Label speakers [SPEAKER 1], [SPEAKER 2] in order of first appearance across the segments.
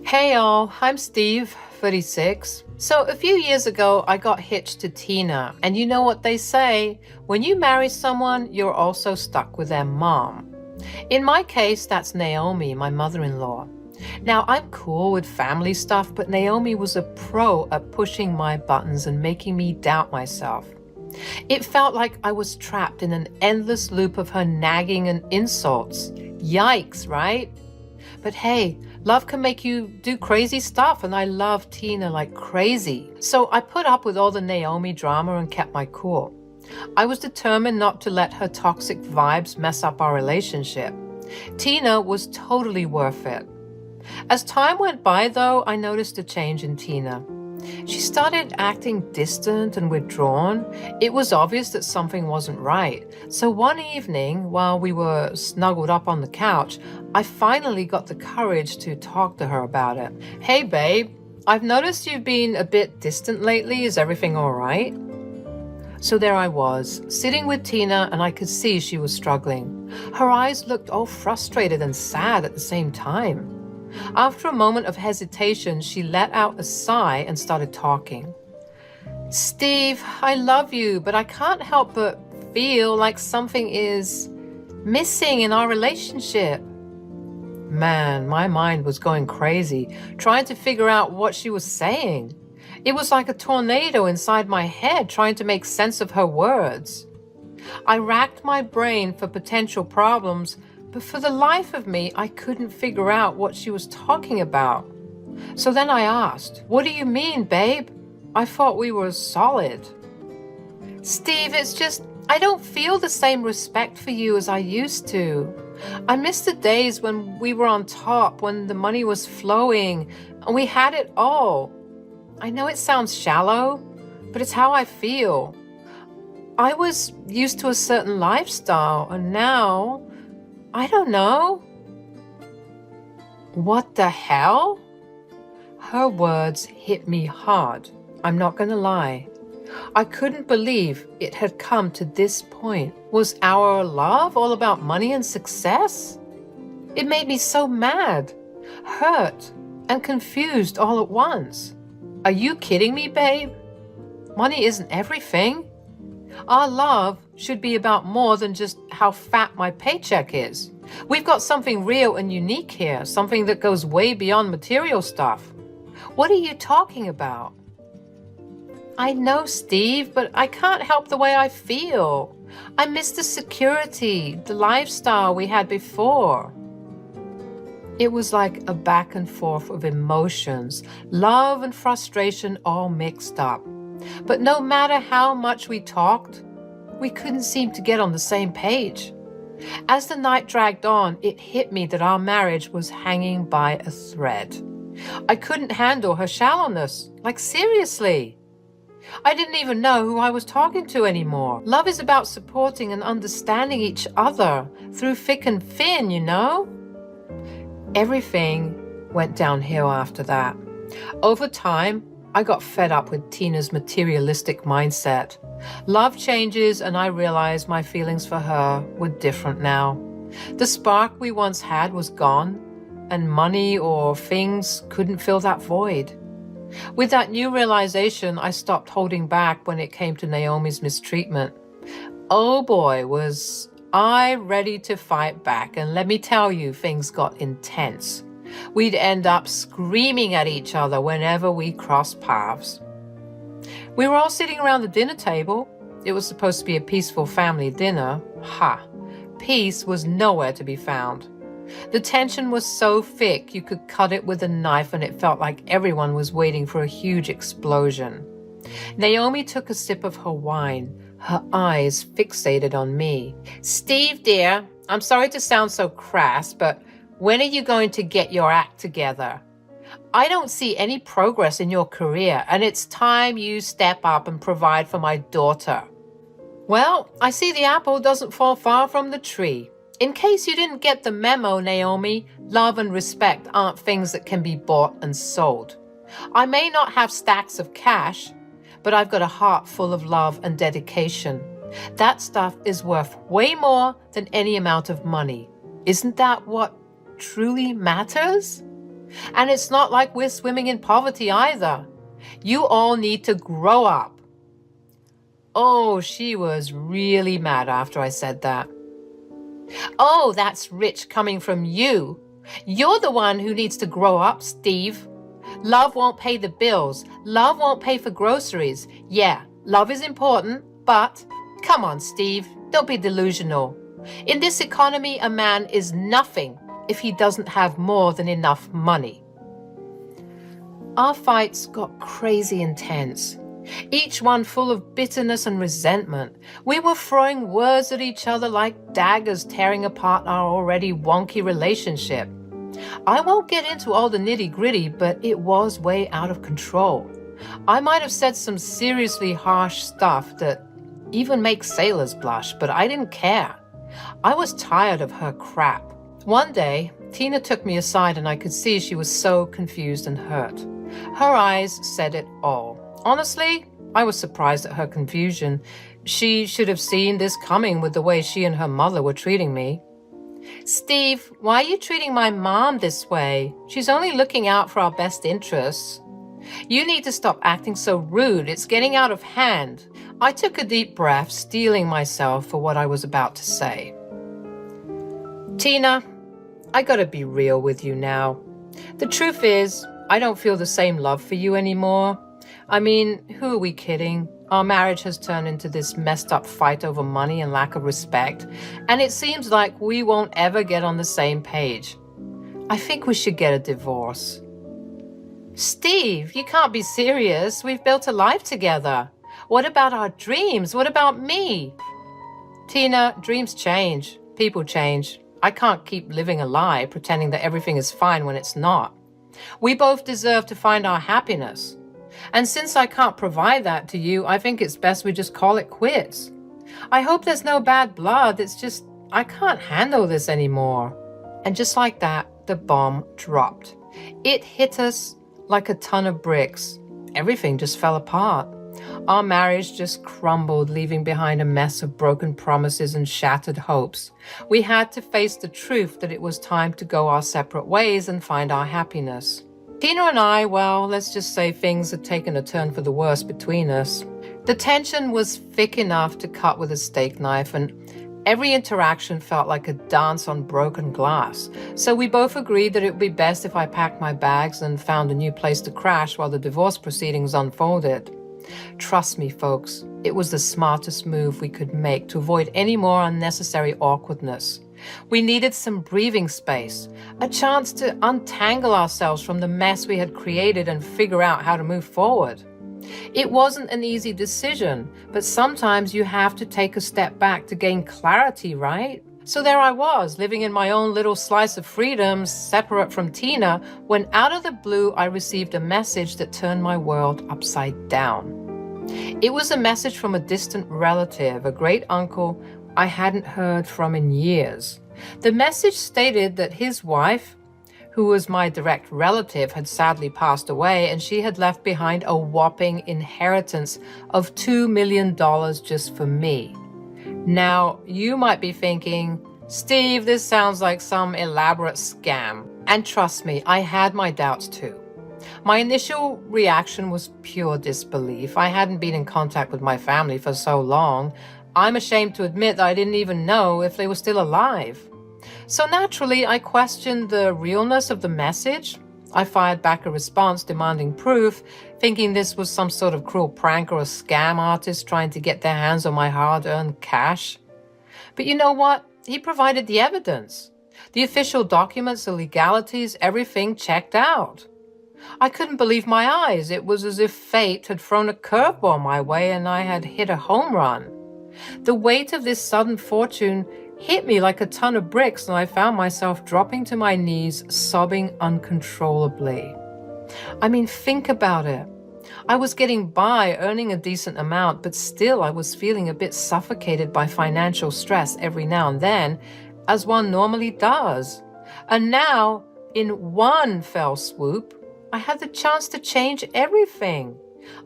[SPEAKER 1] Hey all, I'm Steve, 36. So a few years ago, I got hitched to Tina, and you know what they say, when you marry someone, you're also stuck with their mom. In my case, that's Naomi, my mother-in-law. Now, I'm cool with family stuff, but Naomi was a pro at pushing my buttons and making me doubt myself. It felt like I was trapped in an endless loop of her nagging and insults. Yikes, right? But hey, love can make you do crazy stuff, and I love Tina like crazy. So I put up with all the Naomi drama and kept my cool. I was determined not to let her toxic vibes mess up our relationship. Tina was totally worth it. As time went by, though, I noticed a change in Tina. She started acting distant and withdrawn. It was obvious that something wasn't right. So one evening, while we were snuggled up on the couch, I finally got the courage to talk to her about it. Hey, babe, I've noticed you've been a bit distant lately. Is everything all right? So there I was, sitting with Tina, and I could see she was struggling. Her eyes looked all frustrated and sad at the same time. After a moment of hesitation, she let out a sigh and started talking. Steve, I love you, but I can't help but feel like something is missing in our relationship. Man, my mind was going crazy, trying to figure out what she was saying. It was like a tornado inside my head, trying to make sense of her words. I racked my brain for potential problems, but for the life of me, I couldn't figure out what she was talking about. So then I asked, what do you mean, babe? I thought we were solid. Steve, it's just, I don't feel the same respect for you as I used to. I miss the days when we were on top, when the money was flowing, and we had it all. I know it sounds shallow, but it's how I feel. I was used to a certain lifestyle, and now, I don't know. What the hell? Her words hit me hard. I'm not going to lie. I couldn't believe it had come to this point. Was our love all about money and success? It made me so mad, hurt, and confused all at once. Are you kidding me, babe? Money isn't everything. Our love should be about more than just how fat my paycheck is. We've got something real and unique here, something that goes way beyond material stuff. What are you talking about? I know, Steve, but I can't help the way I feel. I miss the security, the lifestyle we had before. It was like a back and forth of emotions, love and frustration all mixed up. But no matter how much we talked, we couldn't seem to get on the same page. As the night dragged on, it hit me that our marriage was hanging by a thread. I couldn't handle her shallowness. Like, seriously. I didn't even know who I was talking to anymore. Love is about supporting and understanding each other through thick and thin, you know? Everything went downhill after that. Over time, I got fed up with Tina's materialistic mindset. Love changes, and I realized my feelings for her were different now. The spark we once had was gone, and money or things couldn't fill that void. With that new realization, I stopped holding back when it came to Naomi's mistreatment. Oh boy, was I ready to fight back, and let me tell you, things got intense. We'd end up screaming at each other whenever we crossed paths. We were all sitting around the dinner table. It was supposed to be a peaceful family dinner. Ha! Peace was nowhere to be found. The tension was so thick you could cut it with a knife, and it felt like everyone was waiting for a huge explosion. Naomi took a sip of her wine, her eyes fixated on me. Steve, dear, I'm sorry to sound so crass, but when are you going to get your act together? I don't see any progress in your career, and it's time you step up and provide for my daughter. Well, I see the apple doesn't fall far from the tree. In case you didn't get the memo, Naomi, love and respect aren't things that can be bought and sold. I may not have stacks of cash, but I've got a heart full of love and dedication. That stuff is worth way more than any amount of money. Isn't that what truly matters? And it's not like we're swimming in poverty either. You all need to grow up. Oh, she was really mad after I said that. Oh, that's rich coming from you. You're the one who needs to grow up, Steve. Love won't pay the bills. Love won't pay for groceries. Yeah, love is important, but come on, Steve, don't be delusional. In this economy, a man is nothing if he doesn't have more than enough money. Our fights got crazy intense, each one full of bitterness and resentment. We were throwing words at each other like daggers, tearing apart our already wonky relationship. I won't get into all the nitty-gritty, but it was way out of control. I might have said some seriously harsh stuff that even makes sailors blush, but I didn't care. I was tired of her crap. One day, Tina took me aside and I could see she was so confused and hurt. Her eyes said it all. Honestly, I was surprised at her confusion. She should have seen this coming with the way she and her mother were treating me. Steve, why are you treating my mom this way? She's only looking out for our best interests. You need to stop acting so rude. It's getting out of hand. I took a deep breath, steeling myself for what I was about to say. Tina, I gotta be real with you now. The truth is, I don't feel the same love for you anymore. I mean, who are we kidding? Our marriage has turned into this messed up fight over money and lack of respect, and it seems like we won't ever get on the same page. I think we should get a divorce. Steve, you can't be serious. We've built a life together. What about our dreams? What about me? Tina, dreams change. People change. I can't keep living a lie, pretending that everything is fine when it's not. We both deserve to find our happiness. And since I can't provide that to you, I think it's best we just call it quits. I hope there's no bad blood. It's just, I can't handle this anymore. And just like that, the bomb dropped. It hit us like a ton of bricks. Everything just fell apart. Our marriage just crumbled, leaving behind a mess of broken promises and shattered hopes. We had to face the truth that it was time to go our separate ways and find our happiness. Tina and I, well, let's just say things had taken a turn for the worse between us. The tension was thick enough to cut with a steak knife, and every interaction felt like a dance on broken glass. So we both agreed that it would be best if I packed my bags and found a new place to crash while the divorce proceedings unfolded. Trust me, folks, it was the smartest move we could make to avoid any more unnecessary awkwardness. We needed some breathing space, a chance to untangle ourselves from the mess we had created and figure out how to move forward. It wasn't an easy decision, but sometimes you have to take a step back to gain clarity, right? So there I was, living in my own little slice of freedom, separate from Tina, when out of the blue I received a message that turned my world upside down. It was a message from a distant relative, a great uncle I hadn't heard from in years. The message stated that his wife, who was my direct relative, had sadly passed away, and she had left behind a whopping inheritance of $2 million just for me. Now, you might be thinking, Steve, this sounds like some elaborate scam. And trust me, I had my doubts too. My initial reaction was pure disbelief. I hadn't been in contact with my family for so long. I'm ashamed to admit that I didn't even know if they were still alive. So naturally, I questioned the realness of the message. I fired back a response demanding proof, thinking this was some sort of cruel prank or a scam artist trying to get their hands on my hard-earned cash. But you know what? He provided the evidence. The official documents, the legalities, everything checked out. I couldn't believe my eyes. It was as if fate had thrown a curveball my way and I had hit a home run. The weight of this sudden fortune hit me like a ton of bricks, and I found myself dropping to my knees, sobbing uncontrollably. I mean, think about it. I was getting by, earning a decent amount, but still I was feeling a bit suffocated by financial stress every now and then, as one normally does. And now, in one fell swoop, I had the chance to change everything.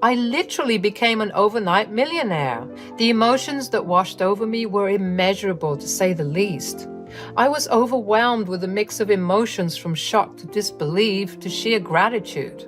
[SPEAKER 1] I literally became an overnight millionaire. The emotions that washed over me were immeasurable, to say the least. I was overwhelmed with a mix of emotions from shock to disbelief to sheer gratitude.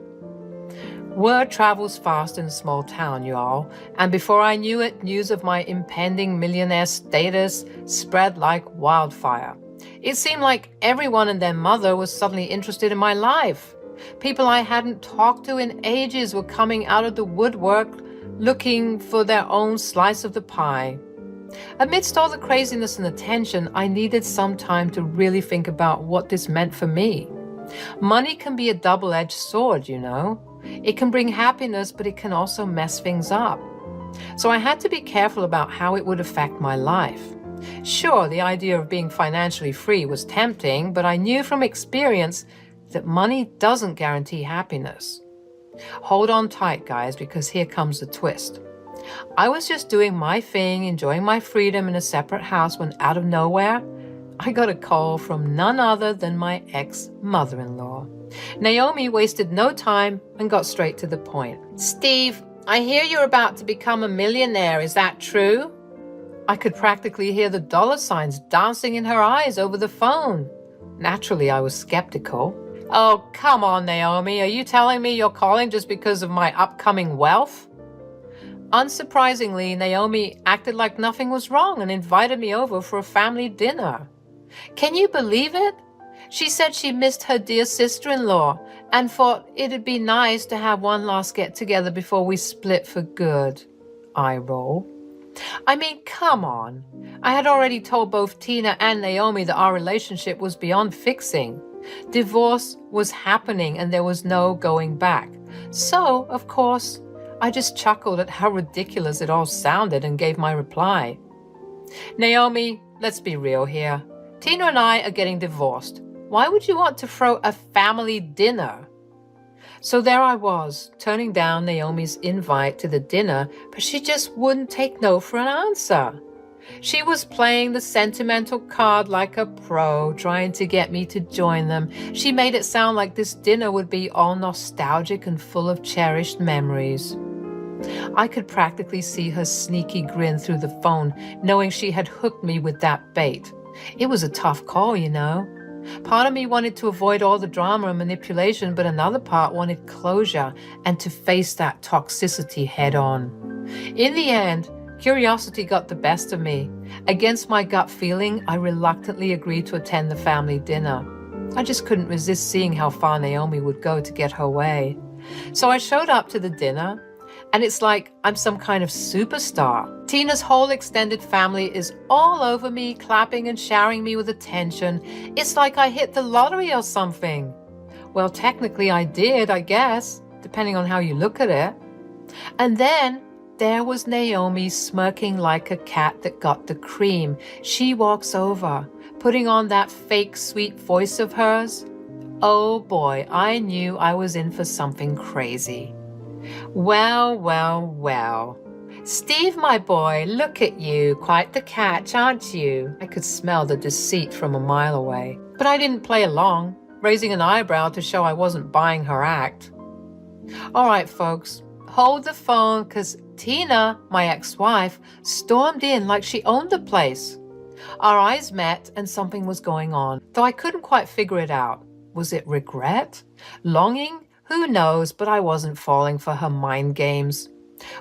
[SPEAKER 1] Word travels fast in a small town, y'all, and before I knew it, news of my impending millionaire status spread like wildfire. It seemed like everyone and their mother was suddenly interested in my life. People I hadn't talked to in ages were coming out of the woodwork looking for their own slice of the pie. Amidst all the craziness and attention, I needed some time to really think about what this meant for me. Money can be a double-edged sword, you know. It can bring happiness, but it can also mess things up. So I had to be careful about how it would affect my life. Sure, the idea of being financially free was tempting, but I knew from experience that money doesn't guarantee happiness. Hold on tight, guys, because here comes the twist. I was just doing my thing, enjoying my freedom in a separate house when out of nowhere, I got a call from none other than my ex-mother-in-law. Naomi wasted no time and got straight to the point. "Steve, I hear you're about to become a millionaire. Is that true?" I could practically hear the dollar signs dancing in her eyes over the phone. Naturally, I was skeptical. "Oh, come on, Naomi. Are you telling me you're calling just because of my upcoming wealth?" Unsurprisingly, Naomi acted like nothing was wrong and invited me over for a family dinner. Can you believe it? She said she missed her dear sister-in-law and thought it'd be nice to have one last get-together before we split for good. Eye roll. I mean, come on. I had already told both Tina and Naomi that our relationship was beyond fixing. Divorce was happening and there was no going back. So, of course, I just chuckled at how ridiculous it all sounded and gave my reply. "Naomi, let's be real here. Tina and I are getting divorced. Why would you want to throw a family dinner?" So there I was, turning down Naomi's invite to the dinner, but she just wouldn't take no for an answer. She was playing the sentimental card like a pro, trying to get me to join them. She made it sound like this dinner would be all nostalgic and full of cherished memories. I could practically see her sneaky grin through the phone, knowing she had hooked me with that bait. It was a tough call, you know. Part of me wanted to avoid all the drama and manipulation, but another part wanted closure and to face that toxicity head on. In the end, curiosity got the best of me. Against my gut feeling, I reluctantly agreed to attend the family dinner. I just couldn't resist seeing how far Naomi would go to get her way. So I showed up to the dinner, and it's like I'm some kind of superstar. Tina's whole extended family is all over me, clapping and showering me with attention. It's like I hit the lottery or something. Well, technically I did, I guess, depending on how you look at it. And then there was Naomi smirking like a cat that got the cream. She walks over, putting on that fake sweet voice of hers. Oh boy, I knew I was in for something crazy. Well, well, well. Steve, my boy, look at you. Quite the catch, aren't you? I could smell the deceit from a mile away. But I didn't play along, raising an eyebrow to show I wasn't buying her act. All right, folks, hold the phone, because Tina, my ex-wife, stormed in like she owned the place. Our eyes met and something was going on, though I couldn't quite figure it out. Was it regret? Longing? Who knows, but I wasn't falling for her mind games.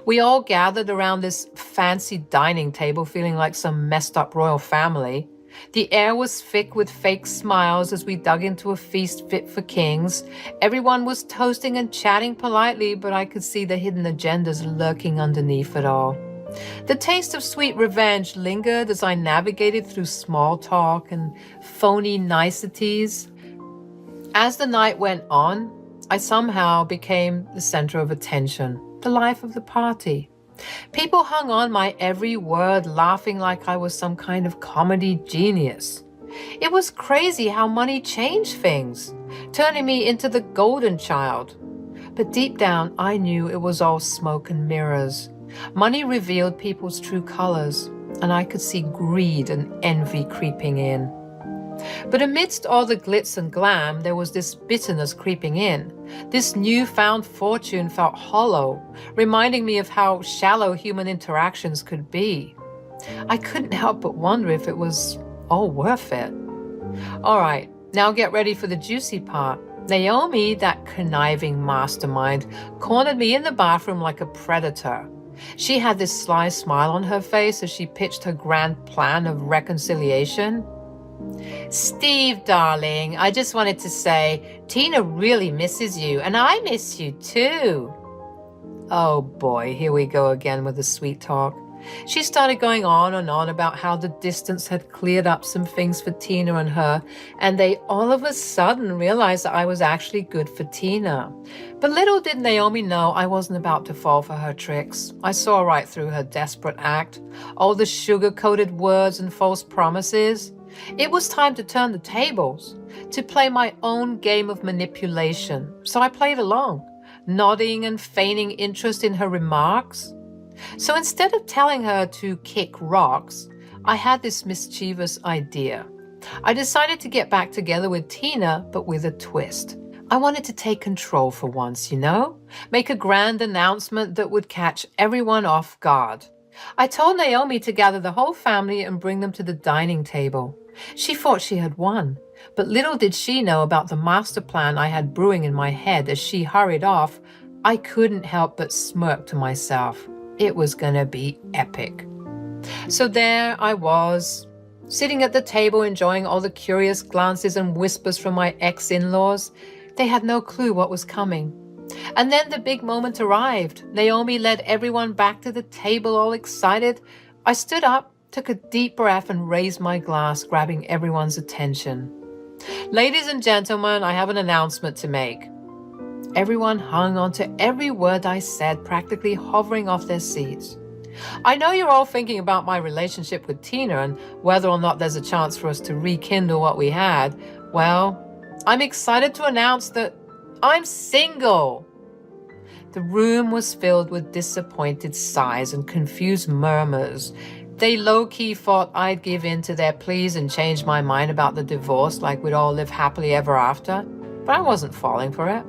[SPEAKER 1] We all gathered around this fancy dining table feeling like some messed up royal family. The air was thick with fake smiles as we dug into a feast fit for kings. Everyone was toasting and chatting politely, but I could see the hidden agendas lurking underneath it all. The taste of sweet revenge lingered as I navigated through small talk and phony niceties. As the night went on, I somehow became the center of attention, the life of the party. People hung on my every word, laughing like I was some kind of comedy genius. It was crazy how money changed things, turning me into the golden child. But deep down, I knew it was all smoke and mirrors. Money revealed people's true colors, and I could see greed and envy creeping in. But amidst all the glitz and glam, there was this bitterness creeping in. This newfound fortune felt hollow, reminding me of how shallow human interactions could be. I couldn't help but wonder if it was all worth it. All right, now get ready for the juicy part. Naomi, that conniving mastermind, cornered me in the bathroom like a predator. She had this sly smile on her face as she pitched her grand plan of reconciliation. Steve, darling, I just wanted to say, Tina really misses you, and I miss you too. Oh boy, here we go again with the sweet talk. She started going on and on about how the distance had cleared up some things for Tina and her, and they all of a sudden realized that I was actually good for Tina. But little did Naomi know I wasn't about to fall for her tricks. I saw right through her desperate act, all the sugar-coated words and false promises. It was time to turn the tables, to play my own game of manipulation. So I played along, nodding and feigning interest in her remarks. So instead of telling her to kick rocks, I had this mischievous idea. I decided to get back together with Tina, but with a twist. I wanted to take control for once, make a grand announcement that would catch everyone off guard. I told Naomi to gather the whole family and bring them to the dining table. She thought she had won, but little did she know about the master plan I had brewing in my head. As she hurried off, I couldn't help but smirk to myself. It was gonna be epic. So there I was, sitting at the table enjoying all the curious glances and whispers from my ex-in-laws. They had no clue what was coming. And then the big moment arrived. Naomi led everyone back to the table, all excited. I stood up, took a deep breath, and raised my glass, grabbing everyone's attention. Ladies and gentlemen, I have an announcement to make. Everyone hung on to every word I said, practically hovering off their seats. I know you're all thinking about my relationship with Tina and whether or not there's a chance for us to rekindle what we had. Well, I'm excited to announce that I'm single. The room was filled with disappointed sighs and confused murmurs. They low-key thought I'd give in to their pleas and change my mind about the divorce like we'd all live happily ever after. But I wasn't falling for it.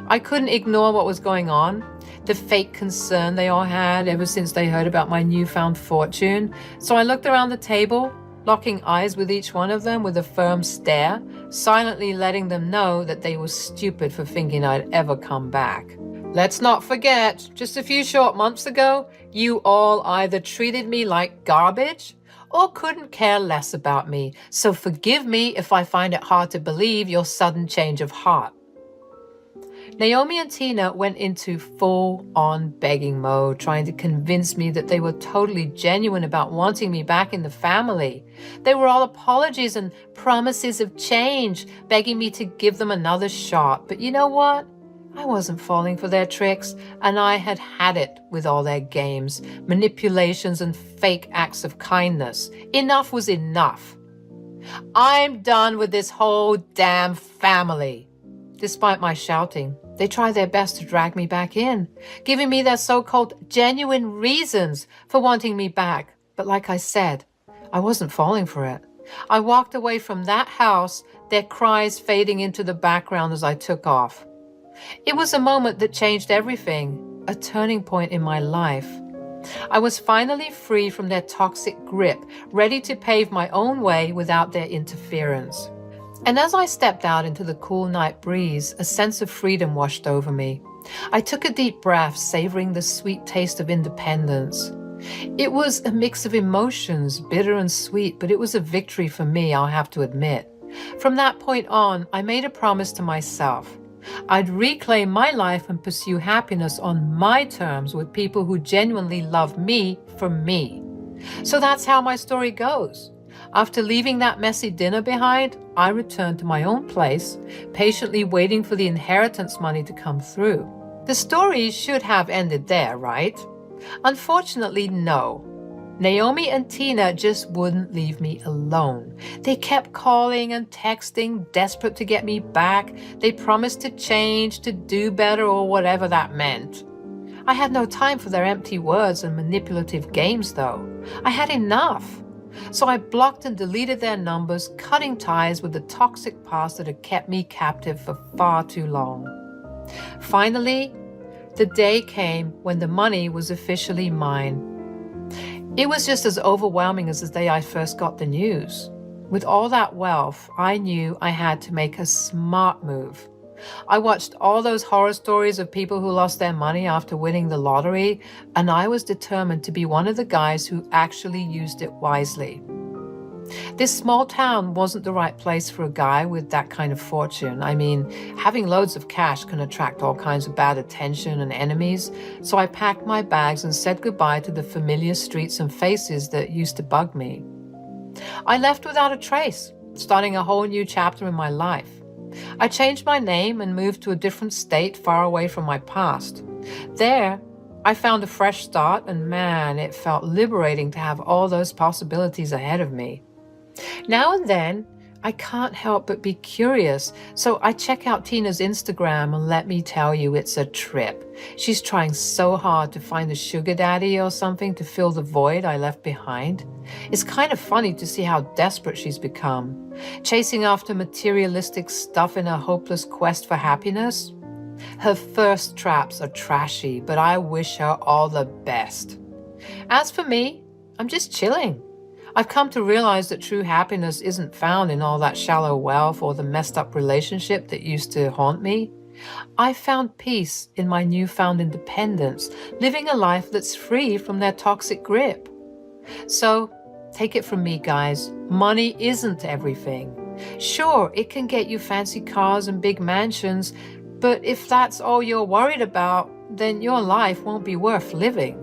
[SPEAKER 1] I couldn't ignore what was going on, the fake concern they all had ever since they heard about my newfound fortune. So I looked around the table, locking eyes with each one of them with a firm stare, silently letting them know that they were stupid for thinking I'd ever come back. Let's not forget, just a few short months ago, you all either treated me like garbage or couldn't care less about me. So forgive me if I find it hard to believe your sudden change of heart. Naomi and Tina went into full-on begging mode, trying to convince me that they were totally genuine about wanting me back in the family. They were all apologies and promises of change, begging me to give them another shot. But you know what? I wasn't falling for their tricks, and I had had it with all their games, manipulations, and fake acts of kindness. Enough was enough. I'm done with this whole damn family. Despite my shouting, they tried their best to drag me back in, giving me their so-called genuine reasons for wanting me back. But like I said, I wasn't falling for it. I walked away from that house, their cries fading into the background as I took off. It was a moment that changed everything, a turning point in my life. I was finally free from their toxic grip, ready to pave my own way without their interference. And as I stepped out into the cool night breeze, a sense of freedom washed over me. I took a deep breath, savoring the sweet taste of independence. It was a mix of emotions, bitter and sweet, but it was a victory for me, I'll have to admit. From that point on, I made a promise to myself. I'd reclaim my life and pursue happiness on my terms with people who genuinely love me for me. So that's how my story goes. After leaving that messy dinner behind, I returned to my own place, patiently waiting for the inheritance money to come through. The story should have ended there, right? Unfortunately, no. Naomi and Tina just wouldn't leave me alone. They kept calling and texting, desperate to get me back. They promised to change, to do better, or whatever that meant. I had no time for their empty words and manipulative games, though. I had enough. So I blocked and deleted their numbers, cutting ties with the toxic past that had kept me captive for far too long. Finally, the day came when the money was officially mine. It was just as overwhelming as the day I first got the news. With all that wealth, I knew I had to make a smart move. I watched all those horror stories of people who lost their money after winning the lottery, and I was determined to be one of the guys who actually used it wisely. This small town wasn't the right place for a guy with that kind of fortune. I mean, having loads of cash can attract all kinds of bad attention and enemies, so I packed my bags and said goodbye to the familiar streets and faces that used to bug me. I left without a trace, starting a whole new chapter in my life. I changed my name and moved to a different state far away from my past. There, I found a fresh start, and man, it felt liberating to have all those possibilities ahead of me. Now and then, I can't help but be curious, so I check out Tina's Instagram, and let me tell you, it's a trip. She's trying so hard to find a sugar daddy or something to fill the void I left behind. It's kind of funny to see how desperate she's become, chasing after materialistic stuff in her hopeless quest for happiness. Her first traps are trashy, but I wish her all the best. As for me, I'm just chilling. I've come to realize that true happiness isn't found in all that shallow wealth or the messed up relationship that used to haunt me. I found peace in my newfound independence, living a life that's free from their toxic grip. So, take it from me, guys, money isn't everything. Sure, it can get you fancy cars and big mansions, but if that's all you're worried about, then your life won't be worth living.